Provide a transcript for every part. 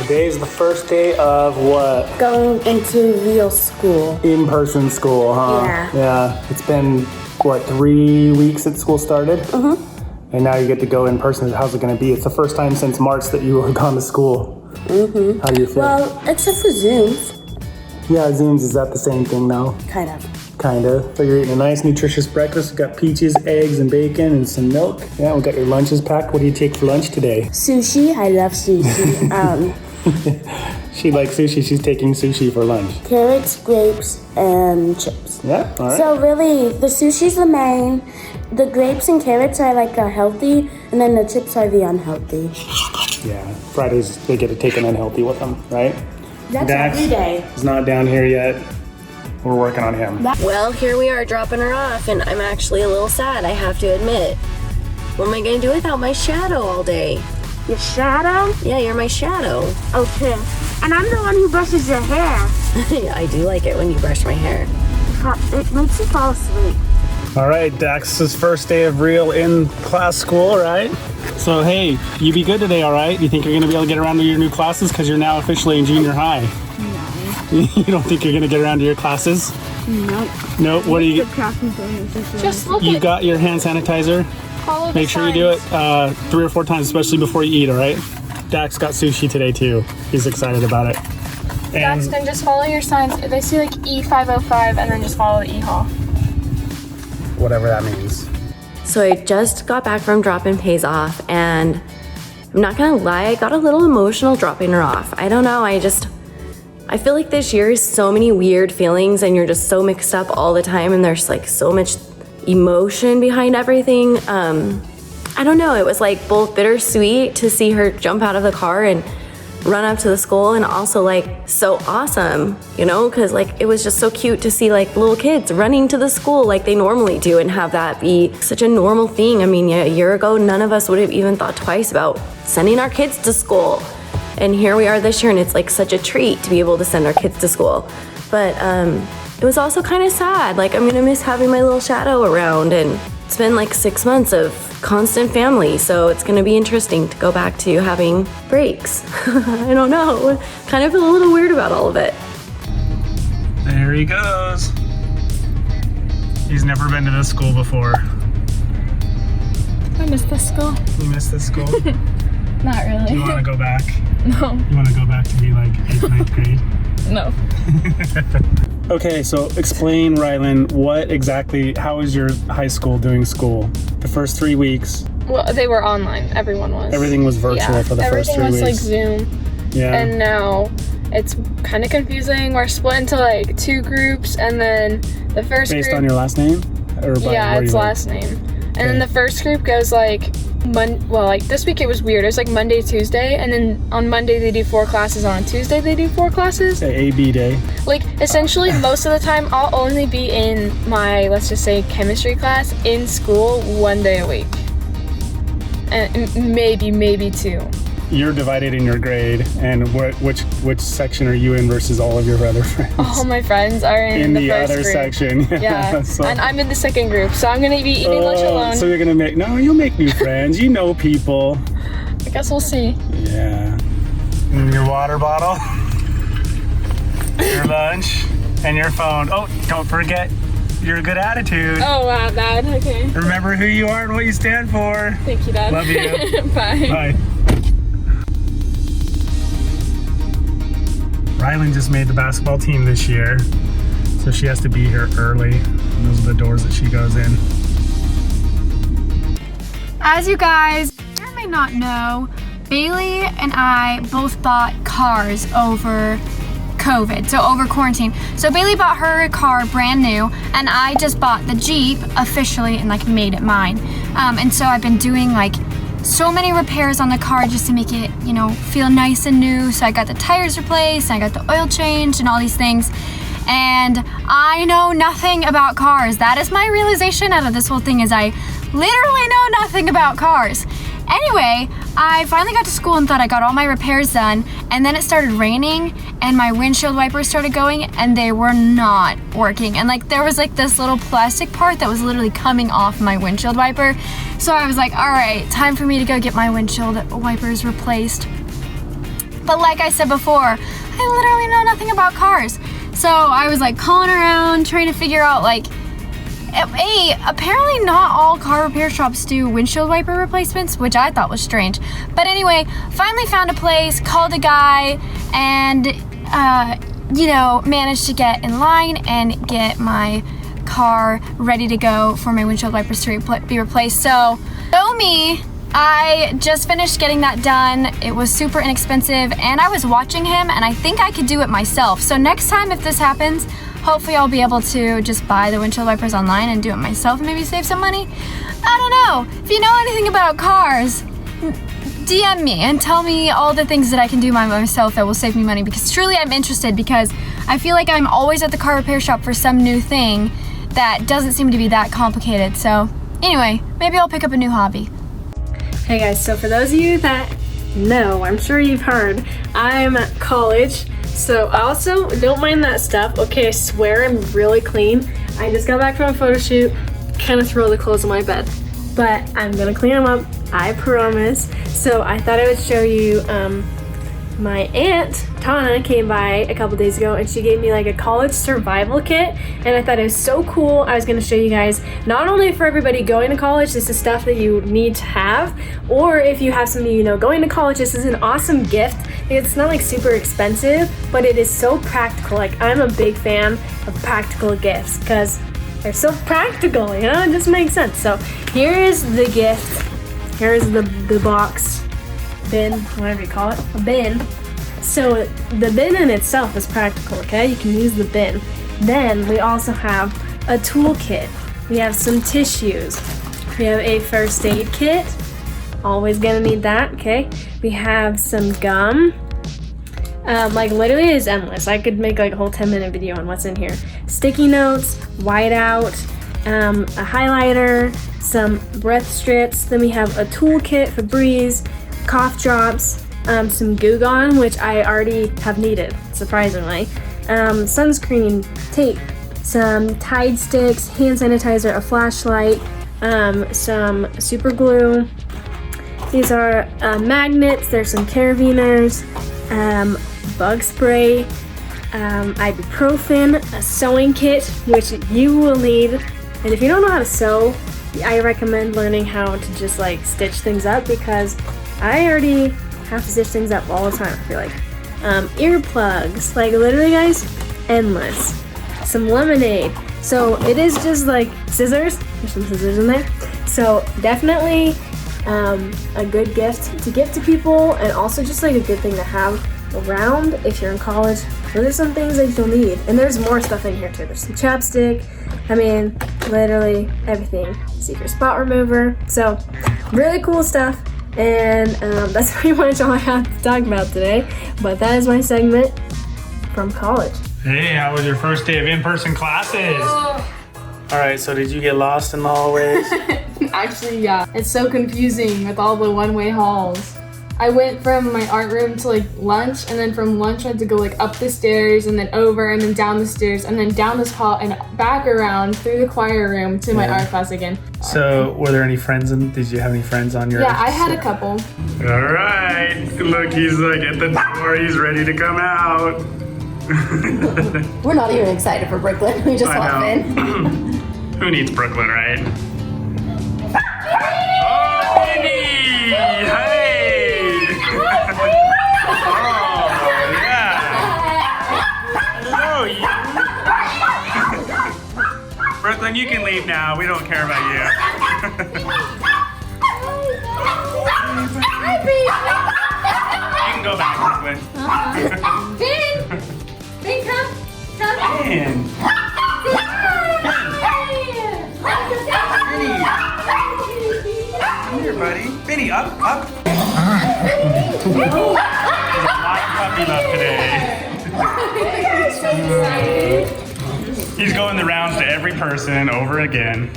today is the first day of what? Going into real school. In-person school, huh? Yeah. It's been, what, 3 weeks since school started? Mm-hmm. And now you get to go in person. How's it going to be? It's the first time since March that you have gone to school. Mm-hmm. How do you feel? Well, except for Zooms. Yeah, Zooms, is that the same thing now? Kind of. So you're eating a nice, nutritious breakfast. We've got peaches, eggs, and bacon, and some milk. Yeah, we got your lunches packed. What do you take for lunch today? Sushi. I love sushi. She likes sushi. She's taking sushi for lunch. Carrots, grapes, and chips. Yeah, all right. So really, the sushi's the main. The grapes and carrots are like the healthy, and then the chips are the unhealthy. Yeah, Fridays they get to take an unhealthy with them, right? That's Dax every day. is not down here yet. We're working on him. Well, here we are dropping her off, and I'm actually a little sad, I have to admit. What am I gonna do without my shadow all day? Your shadow? Yeah, you're my shadow. Okay. And I'm the one who brushes your hair. I do like it when you brush my hair. It makes you fall asleep. All right, Dax's first day of real in-class school, right? So, hey, you be good today, all right? You think you're gonna be able to get around to your new classes because you're now officially in junior high? You don't think you're gonna get around to your classes? No. What do you? Just look You at got your hand sanitizer. all of Make the sure you do it 3 or 4 times, especially before you eat. All right. Dax got sushi today too. He's excited about it. And Daxton, just follow your signs. They see like E505 and then just follow the E-Haul. whatever that means. So I just got back from dropping Paige off, and I'm not gonna lie, I got a little emotional dropping her off. I don't know, I feel like this year is so many weird feelings and you're just so mixed up all the time, and there's like so much emotion behind everything. I don't know, it was like both bittersweet to see her jump out of the car and run up to the school, and also like so awesome, you know, because like it was just so cute to see like little kids running to the school like they normally do and have that be such a normal thing. I mean, yeah, a year ago, none of us would have even thought twice about sending our kids to school. And here we are this year, and it's like such a treat to be able to send our kids to school. But it was also kind of sad. Like, I'm gonna miss having my little shadow around, and it's been like 6 months of constant family, so it's gonna be interesting to go back to having breaks. I don't know, kind of feel a little weird about all of it. There he goes. He's never been to this school before. I miss this school. You miss this school? Not really. Do you want to go back? No. You want to go back to be like 8th, 9th grade? No. Okay, so explain, Rylan, how is your high school doing school? The first 3 weeks. Well, they were online. Everyone was. Everything was virtual for the first 3 weeks. Everything was like Zoom. Yeah. And now it's kind of confusing. We're split into like 2 groups, and then the first Based group. on your last name? Or by Yeah, where it's you live? last name. And then the first group goes like this week it was weird. It was like Monday, Tuesday, and then on Monday they do 4 classes, on Tuesday they do 4 classes. Say A-B day. Like, essentially, most of the time, I'll only be in my, let's just say, chemistry class in school 1 day a week. And maybe 2. You're divided in your grade, and which section are you in versus all of your other friends? All my friends are in the first other group. section. Yeah, So, and I'm in the second group, so I'm gonna be eating lunch alone. So you're gonna you'll make new friends. You know people. I guess we'll see. Yeah. And your water bottle, your lunch, and your phone. Oh, don't forget your good attitude. Oh, wow, Dad, okay. Remember who you are and what you stand for. Thank you, Dad. Love you. Bye. Bye. Rylan just made the basketball team this year, so she has to be here early. And those are the doors that she goes in. As you guys may not know, Bailey and I both bought cars over COVID, so over quarantine. So Bailey bought her car brand new, and I just bought the Jeep officially and like made it mine. And so I've been doing like so many repairs on the car just to make it, you know, feel nice and new. So I got the tires replaced, and I got the oil changed and all these things. And I know nothing about cars. That is my realization out of this whole thing, is I literally know nothing about cars. Anyway, I finally got to school and thought I got all my repairs done, and then it started raining and my windshield wipers started going, and they were not working. And like there was like this little plastic part that was literally coming off my windshield wiper. So I was like, all right, time for me to go get my windshield wipers replaced. But like I said before, I literally know nothing about cars. So I was like calling around, trying to figure out like, apparently not all car repair shops do windshield wiper replacements, which I thought was strange. But anyway, finally found a place, called a guy, and managed to get in line and get my car ready to go for my windshield wipers to be replaced. So me, I just finished getting that done. It was super inexpensive, and I was watching him, and I think I could do it myself. So next time if this happens, hopefully I'll be able to just buy the windshield wipers online and do it myself and maybe save some money. I don't know. If you know anything about cars, DM me and tell me all the things that I can do by myself that will save me money, because truly I'm interested, because I feel like I'm always at the car repair shop for some new thing that doesn't seem to be that complicated. So anyway, maybe I'll pick up a new hobby. Hey guys, so for those of you that know, I'm sure you've heard, I'm at college, so I also don't mind that stuff. Okay, I swear I'm really clean. I just got back from a photo shoot, kind of throw the clothes on my bed, but I'm gonna clean them up, I promise. So I thought I would show you, my aunt, Tawna, came by a couple days ago and she gave me like a college survival kit, and I thought it was so cool. I was going to show you guys, not only for everybody going to college, this is stuff that you need to have, or if you have somebody you know going to college, this is an awesome gift. It's not like super expensive, but it is so practical. Like, I'm a big fan of practical gifts because they're so practical, you know, it just makes sense. So here is the gift. Here's the box. Bin, whatever you call it, a bin. So the bin in itself is practical, okay? You can use the bin. Then we also have a toolkit. We have some tissues. We have a first aid kit. Always gonna need that, okay? We have some gum. Like literally it is endless. I could make like a whole 10-minute video on what's in here. Sticky notes, whiteout, a highlighter, some breath strips. Then we have a toolkit for Breeze, cough drops, some Goo Gone, which I already have needed, surprisingly, sunscreen, tape, some Tide sticks, hand sanitizer, a flashlight, some super glue. These are magnets. There's some carabiners, bug spray, ibuprofen, a sewing kit, which you will need. And if you don't know how to sew, I recommend learning how to just like stitch things up, because I already have to stitch things up all the time, I feel like. Earplugs, like literally guys, endless. Some lemonade. So it is just like scissors. There's some scissors in there. So definitely a good gift to give to people, and also just like a good thing to have around if you're in college. Those are some things that you'll need. And there's more stuff in here too. There's some chapstick. I mean, literally everything. Secret spot remover. So really cool stuff. And that's pretty much all I have to talk about today. But that is my segment from college. Hey, how was your first day of in-person classes? All right, so did you get lost in the hallways? Actually, yeah. It's so confusing with all the one-way halls. I went from my art room to like lunch, and then from lunch I had to go like up the stairs and then over and then down the stairs and then down this hall and back around through the choir room to my art class again. So were there any friends did you have any friends on your? Yeah, I had a couple. All right, look, he's like at the door, he's ready to come out. We're not even excited for Brooklyn. We just walked in. Who needs Brooklyn, right? Oh, Vinny! Hey! Oh, yeah. Hello, you. Brooklyn, you can leave now. We don't care about you. You can go back, Brooklyn. Vin, come. Man. Come here, buddy. Vinny, up. There's a lot of puppy love today. He's going the rounds to every person over again.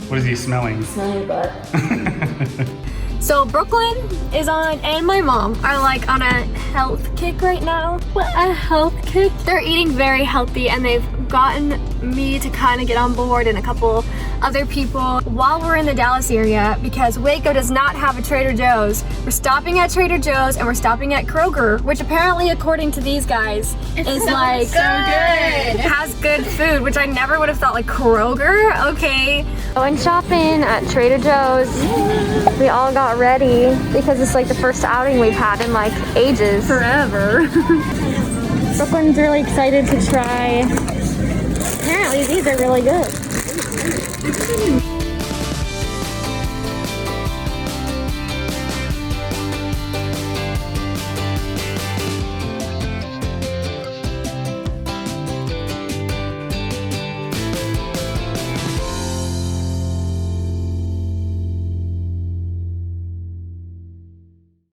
What is he smelling? Smell your butt. So Brooklyn is on, and my mom are like on a health kick right now. What a health kick. They're eating very healthy, and they've gotten me to kind of get on board and a couple other people while we're in the Dallas area because Waco does not have a Trader Joe's. We're stopping at Trader Joe's and we're stopping at Kroger, which apparently, according to these guys, is like so good. has good food, which I never would have thought. Like Kroger, okay. Going shopping at Trader Joe's. We all got ready because it's like the first outing we've had in like ages. Forever. Brooklyn's really excited to try. Apparently these are really good.